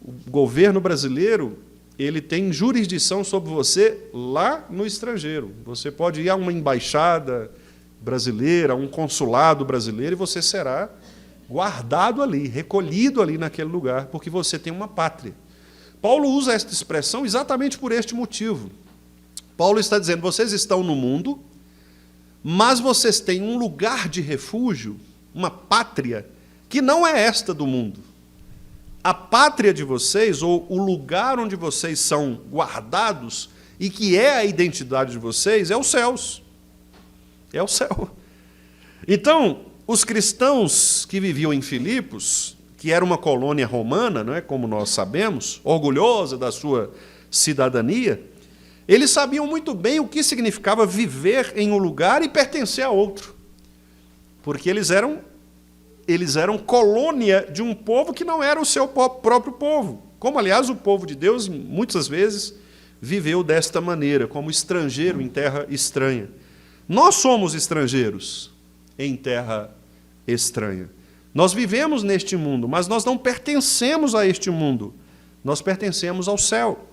[SPEAKER 2] o governo brasileiro ele tem jurisdição sobre você lá no estrangeiro. Você pode ir a uma embaixada brasileira, a um consulado brasileiro, e você será guardado ali, recolhido ali naquele lugar, porque você tem uma pátria. Paulo usa esta expressão exatamente por este motivo. Paulo está dizendo, vocês estão no mundo, mas vocês têm um lugar de refúgio, uma pátria, que não é esta do mundo. A pátria de vocês, ou o lugar onde vocês são guardados, e que é a identidade de vocês, é os céus. É o céu. Então, os cristãos que viviam em Filipos, que era uma colônia romana, não é, como nós sabemos, orgulhosa da sua cidadania, eles sabiam muito bem o que significava viver em um lugar e pertencer a outro. Porque eles eram colônia de um povo que não era o seu próprio povo. Como, aliás, o povo de Deus, muitas vezes, viveu desta maneira, como estrangeiro em terra estranha. Nós somos estrangeiros em terra estranha. Nós vivemos neste mundo, mas nós não pertencemos a este mundo. Nós pertencemos ao céu.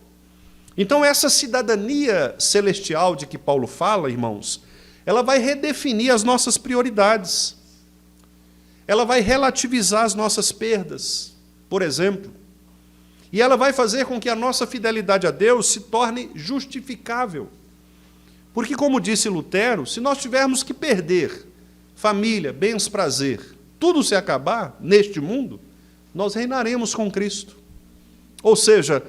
[SPEAKER 2] Então, essa cidadania celestial de que Paulo fala, irmãos, ela vai redefinir as nossas prioridades. Ela vai relativizar as nossas perdas, por exemplo. E ela vai fazer com que a nossa fidelidade a Deus se torne justificável. Porque, como disse Lutero, se nós tivermos que perder família, bens, prazer, tudo se acabar neste mundo, nós reinaremos com Cristo. Ou seja,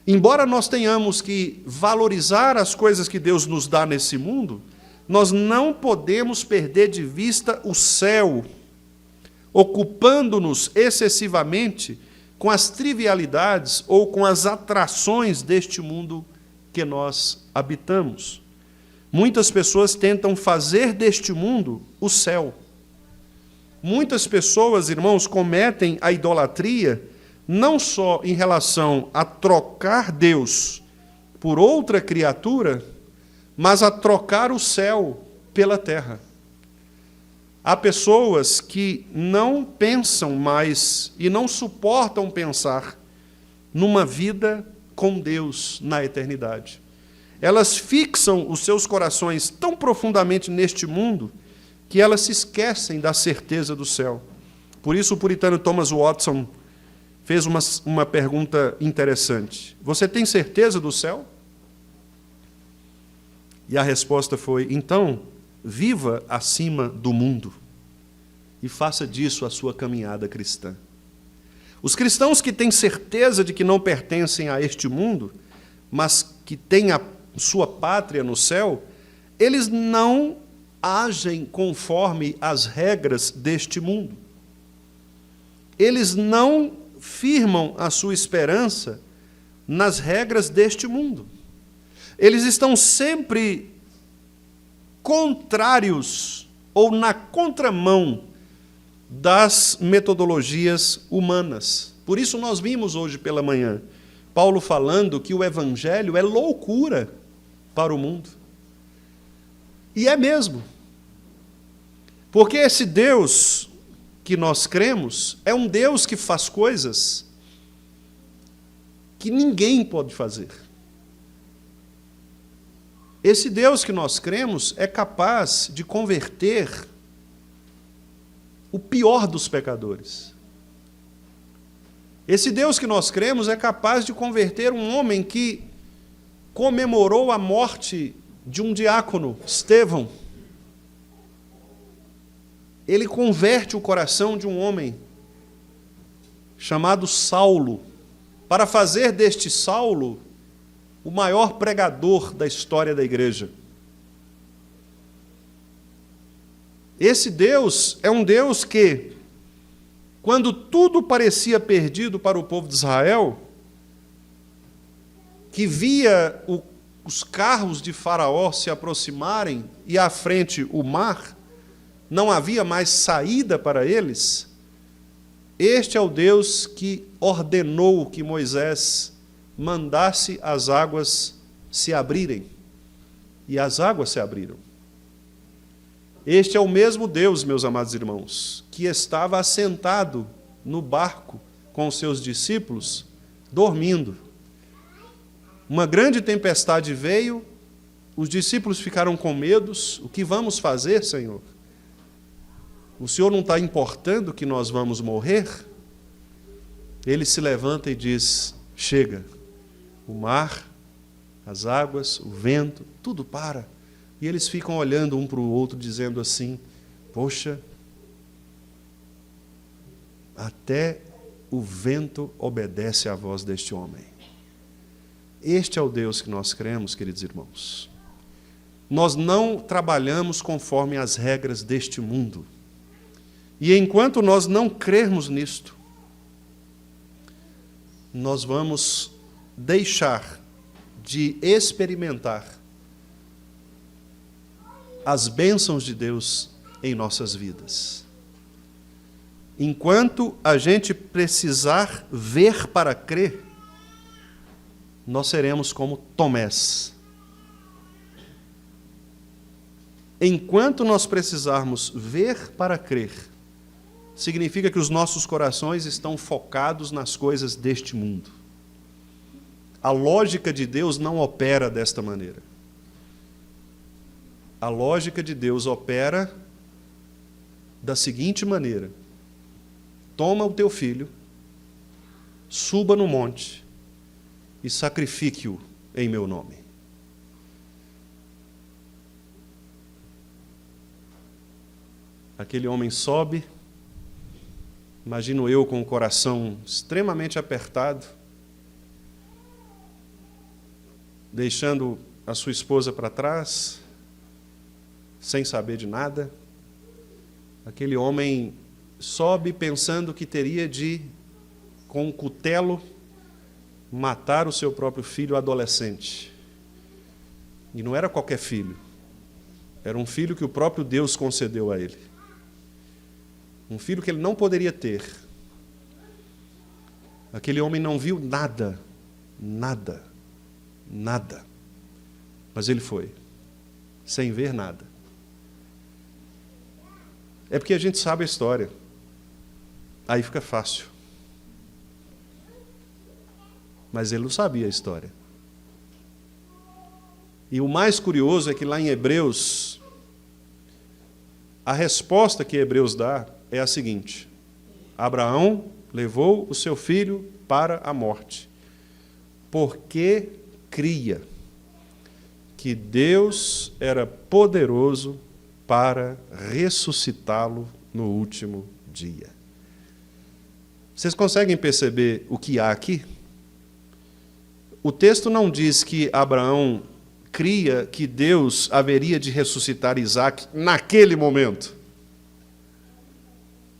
[SPEAKER 2] embora nós tenhamos que valorizar as coisas que Deus nos dá nesse mundo, nós não podemos perder de vista o céu, ocupando-nos excessivamente com as trivialidades ou com as atrações deste mundo que nós habitamos. Muitas pessoas tentam fazer deste mundo o céu. Muitas pessoas, irmãos, cometem a idolatria não só em relação a trocar Deus por outra criatura, mas a trocar o céu pela terra. Há pessoas que não pensam mais e não suportam pensar numa vida com Deus na eternidade. Elas fixam os seus corações tão profundamente neste mundo que elas se esquecem da certeza do céu. Por isso o puritano Thomas Watson fez uma pergunta interessante. Você tem certeza do céu? E a resposta foi, então, viva acima do mundo e faça disso a sua caminhada cristã. Os cristãos que têm certeza de que não pertencem a este mundo, mas que têm a sua pátria no céu, eles não agem conforme as regras deste mundo. Eles não firmam a sua esperança nas regras deste mundo. Eles estão sempre contrários ou na contramão das metodologias humanas. Por isso nós vimos hoje pela manhã Paulo falando que o evangelho é loucura para o mundo. E é mesmo. Porque esse Deus que nós cremos é um Deus que faz coisas que ninguém pode fazer. Esse Deus que nós cremos é capaz de converter o pior dos pecadores. Esse Deus que nós cremos é capaz de converter um homem que comemorou a morte de um diácono, Estevão. Ele converte o coração de um homem chamado Saulo, para fazer deste Saulo o maior pregador da história da igreja. Esse Deus é um Deus que, quando tudo parecia perdido para o povo de Israel, que via os carros de Faraó se aproximarem e à frente o mar, não havia mais saída para eles, este é o Deus que ordenou que Moisés mandasse as águas se abrirem. E as águas se abriram. Este é o mesmo Deus, meus amados irmãos, que estava assentado no barco com os seus discípulos, dormindo. Uma grande tempestade veio, os discípulos ficaram com medos. O que vamos fazer, Senhor? O Senhor não está importando que nós vamos morrer? Ele se levanta e diz: chega. O mar, as águas, o vento, tudo para. E eles ficam olhando um para o outro, dizendo assim: poxa, até o vento obedece à voz deste homem. Este é o Deus que nós cremos, queridos irmãos. Nós não trabalhamos conforme as regras deste mundo. E enquanto nós não crermos nisto, nós vamos deixar de experimentar as bênçãos de Deus em nossas vidas. Enquanto a gente precisar ver para crer, nós seremos como Tomés. Enquanto nós precisarmos ver para crer, significa que os nossos corações estão focados nas coisas deste mundo. A lógica de Deus não opera desta maneira. A lógica de Deus opera da seguinte maneira: toma o teu filho, suba no monte e sacrifique-o em meu nome. Aquele homem sobe, imagino eu com o coração extremamente apertado, deixando a sua esposa para trás, sem saber de nada. Aquele homem sobe pensando que teria de, com um cutelo, matar o seu próprio filho adolescente. E não era qualquer filho. Era um filho que o próprio Deus concedeu a ele. Um filho que ele não poderia ter. Aquele homem não viu nada, nada, nada. Mas ele foi, sem ver nada. É porque a gente sabe a história. Aí fica fácil. Mas ele não sabia a história. E o mais curioso é que lá em Hebreus, a resposta que Hebreus dá é a seguinte: Abraão levou o seu filho para a morte, porque cria que Deus era poderoso para ressuscitá-lo no último dia. Vocês conseguem perceber o que há aqui? O texto não diz que Abraão cria que Deus haveria de ressuscitar Isaac naquele momento.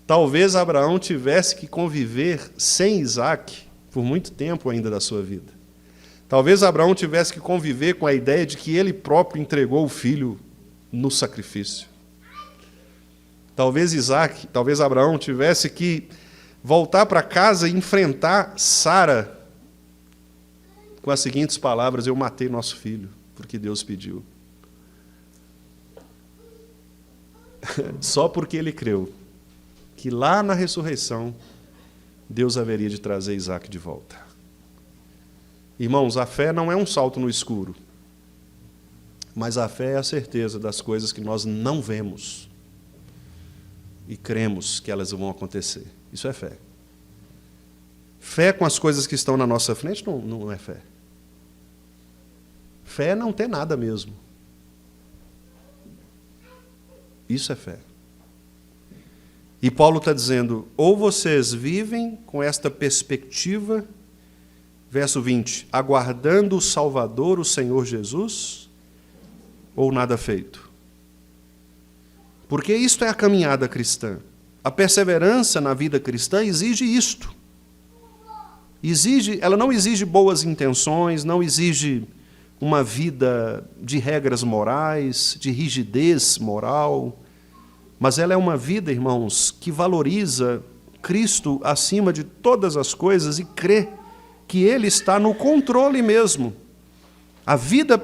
[SPEAKER 2] Talvez Abraão tivesse que conviver sem Isaac por muito tempo ainda da sua vida. Talvez Abraão tivesse que conviver com a ideia de que ele próprio entregou o filho no sacrifício. Talvez Abraão tivesse que voltar para casa e enfrentar Sara com as seguintes palavras: eu matei nosso filho, porque Deus pediu. Só porque ele creu que lá na ressurreição Deus haveria de trazer Isaac de volta. Irmãos, a fé não é um salto no escuro, mas a fé é a certeza das coisas que nós não vemos e cremos que elas vão acontecer. Isso é fé. Fé com as coisas que estão na nossa frente não é fé. Fé é não ter nada mesmo. Isso é fé. E Paulo está dizendo, ou vocês vivem com esta perspectiva, verso 20, aguardando o Salvador, o Senhor Jesus, ou nada feito. Porque isto é a caminhada cristã. A perseverança na vida cristã exige isto. Ela não exige boas intenções, não exige uma vida de regras morais, de rigidez moral, mas ela é uma vida, irmãos, que valoriza Cristo acima de todas as coisas e crê que Ele está no controle mesmo. A vida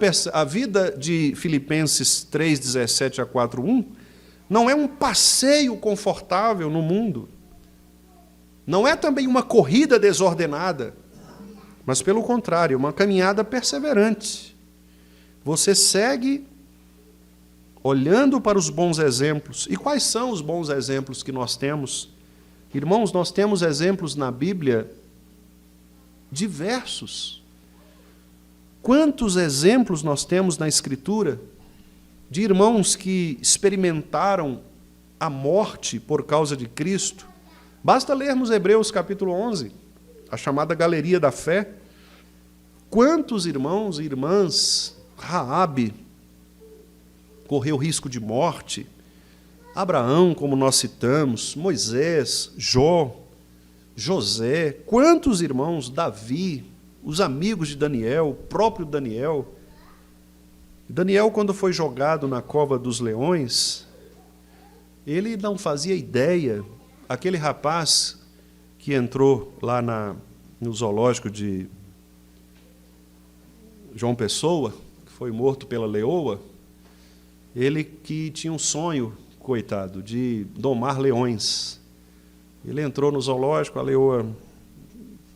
[SPEAKER 2] de Filipenses 3, 17 a 4, 1, não é um passeio confortável no mundo, não é também uma corrida desordenada, mas, pelo contrário, uma caminhada perseverante. Você segue olhando para os bons exemplos. E quais são os bons exemplos que nós temos? Irmãos, nós temos exemplos na Bíblia diversos. Quantos exemplos nós temos na Escritura de irmãos que experimentaram a morte por causa de Cristo? Basta lermos Hebreus capítulo 11, a chamada galeria da fé. Quantos irmãos e irmãs, Raabe, correu risco de morte, Abraão, como nós citamos, Moisés, Jó, José, quantos irmãos, Davi, os amigos de Daniel, o próprio Daniel. Daniel, quando foi jogado na cova dos leões, ele não fazia ideia, aquele rapaz que entrou lá no zoológico de João Pessoa, que foi morto pela leoa, ele que tinha um sonho, coitado, de domar leões. Ele entrou no zoológico, a leoa,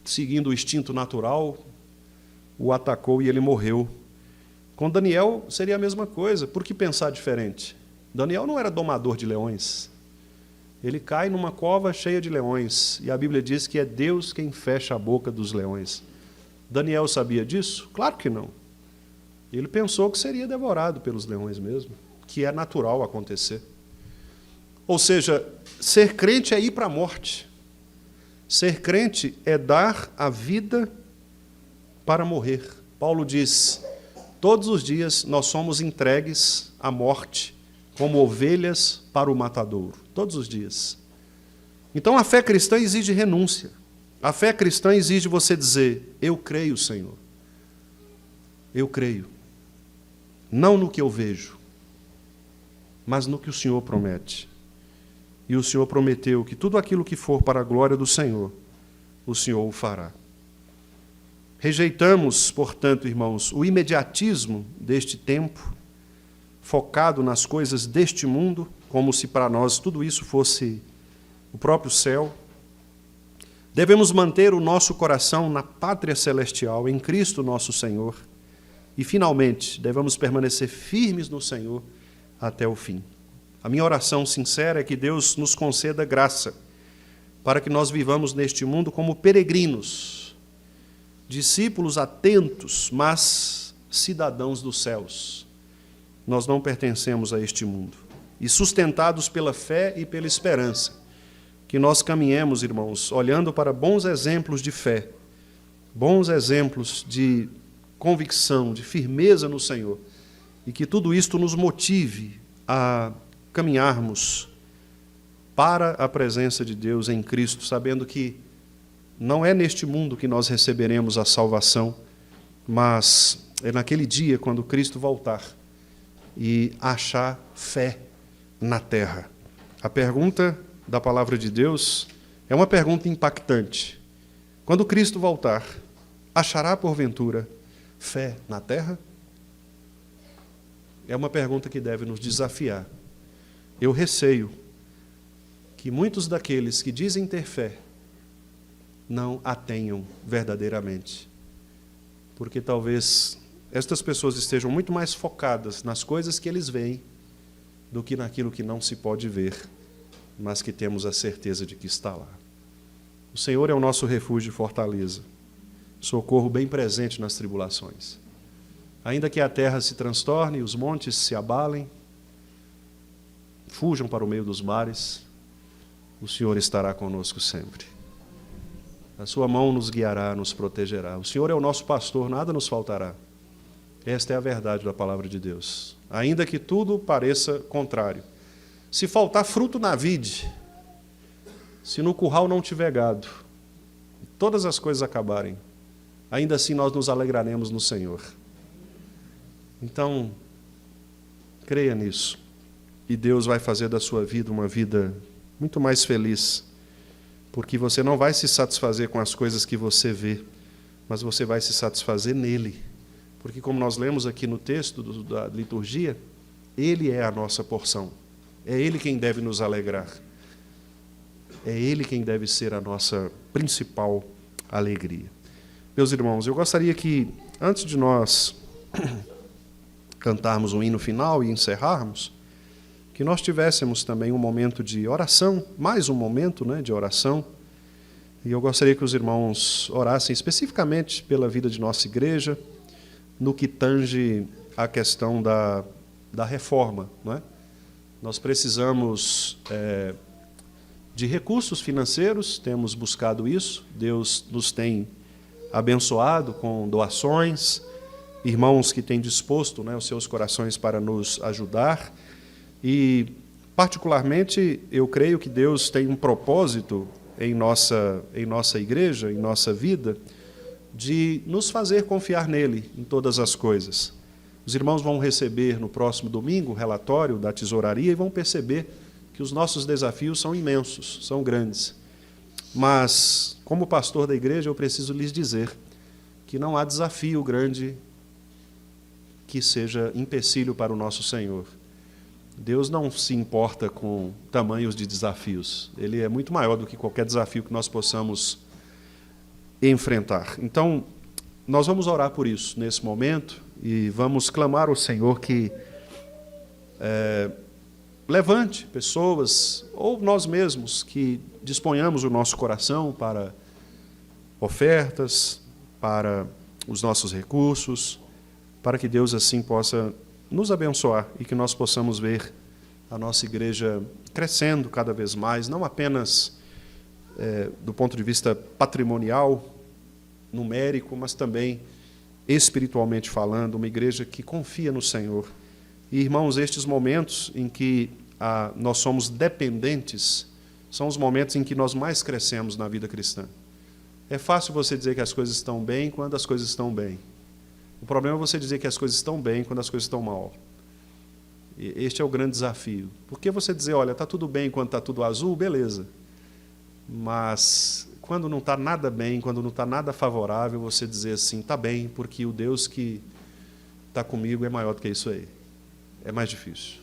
[SPEAKER 2] seguindo o instinto natural, o atacou e ele morreu. Com Daniel seria a mesma coisa. Por que pensar diferente? Daniel não era domador de leões. Ele cai numa cova cheia de leões, e a Bíblia diz que é Deus quem fecha a boca dos leões. Daniel sabia disso? Claro que não. Ele pensou que seria devorado pelos leões mesmo, que é natural acontecer. Ou seja, ser crente é ir para a morte. Ser crente é dar a vida para morrer. Paulo diz, todos os dias nós somos entregues à morte, como ovelhas para o matadouro. Todos os dias. Então a fé cristã exige renúncia. A fé cristã exige você dizer, eu creio, Senhor. Eu creio. Não no que eu vejo, mas no que o Senhor promete. E o Senhor prometeu que tudo aquilo que for para a glória do Senhor, o Senhor o fará. Rejeitamos, portanto, irmãos, o imediatismo deste tempo, focado nas coisas deste mundo, como se para nós tudo isso fosse o próprio céu. Devemos manter o nosso coração na pátria celestial, em Cristo nosso Senhor. E, finalmente, devemos permanecer firmes no Senhor até o fim. A minha oração sincera é que Deus nos conceda graça para que nós vivamos neste mundo como peregrinos, discípulos atentos, mas cidadãos dos céus. Nós não pertencemos a este mundo. E sustentados pela fé e pela esperança, que nós caminhemos, irmãos, olhando para bons exemplos de fé, bons exemplos de convicção, de firmeza no Senhor, e que tudo isto nos motive a caminharmos para a presença de Deus em Cristo, sabendo que não é neste mundo que nós receberemos a salvação, mas é naquele dia quando Cristo voltar e achar fé na terra. A pergunta da palavra de Deus é uma pergunta impactante. Quando Cristo voltar, achará porventura fé na terra? É uma pergunta que deve nos desafiar. Eu receio que muitos daqueles que dizem ter fé não a tenham verdadeiramente. Porque talvez estas pessoas estejam muito mais focadas nas coisas que eles veem do que naquilo que não se pode ver, mas que temos a certeza de que está lá. O Senhor é o nosso refúgio e fortaleza, socorro bem presente nas tribulações. Ainda que a terra se transtorne, os montes se abalem, fujam para o meio dos mares, o Senhor estará conosco sempre. A sua mão nos guiará, nos protegerá. O Senhor é o nosso pastor, nada nos faltará. Esta é a verdade da palavra de Deus. Ainda que tudo pareça contrário. Se faltar fruto na vide, se no curral não tiver gado, todas as coisas acabarem, ainda assim nós nos alegraremos no Senhor. Então, creia nisso. E Deus vai fazer da sua vida uma vida muito mais feliz, porque você não vai se satisfazer com as coisas que você vê, mas você vai se satisfazer nele. Porque, como nós lemos aqui no texto da liturgia, ele é a nossa porção. É ele quem deve nos alegrar. É ele quem deve ser a nossa principal alegria. Meus irmãos, eu gostaria que, antes de nós cantarmos um hino final e encerrarmos, que nós tivéssemos também um momento de oração, mais um momento, de oração. E eu gostaria que os irmãos orassem especificamente pela vida de nossa igreja, no que tange a questão da reforma. Nós precisamos de recursos financeiros, temos buscado isso, Deus nos tem abençoado com doações, irmãos que têm disposto os seus corações para nos ajudar. E, particularmente, eu creio que Deus tem um propósito em nossa igreja, em nossa vida, de nos fazer confiar nele em todas as coisas. Os irmãos vão receber no próximo domingo o relatório da tesouraria e vão perceber que os nossos desafios são imensos, são grandes. Mas, como pastor da igreja, eu preciso lhes dizer que não há desafio grande que seja empecilho para o nosso Senhor. Deus não se importa com tamanhos de desafios. Ele é muito maior do que qualquer desafio que nós possamos enfrentar. Então, nós vamos orar por isso nesse momento e vamos clamar ao Senhor que levante pessoas, ou nós mesmos, que disponhamos o nosso coração para ofertas, para os nossos recursos, para que Deus assim possa nos abençoar e que nós possamos ver a nossa igreja crescendo cada vez mais, não apenas do ponto de vista patrimonial, numérico, mas também espiritualmente falando, uma igreja que confia no Senhor. E, irmãos, estes momentos em que nós somos dependentes são os momentos em que nós mais crescemos na vida cristã. É fácil você dizer que as coisas estão bem quando as coisas estão bem. O problema é você dizer que as coisas estão bem quando as coisas estão mal. E este é o grande desafio. Porque você dizer, olha, está tudo bem quando está tudo azul, beleza. Mas quando não está nada bem, quando não está nada favorável, você dizer assim, está bem, porque o Deus que está comigo é maior do que isso aí. É mais difícil.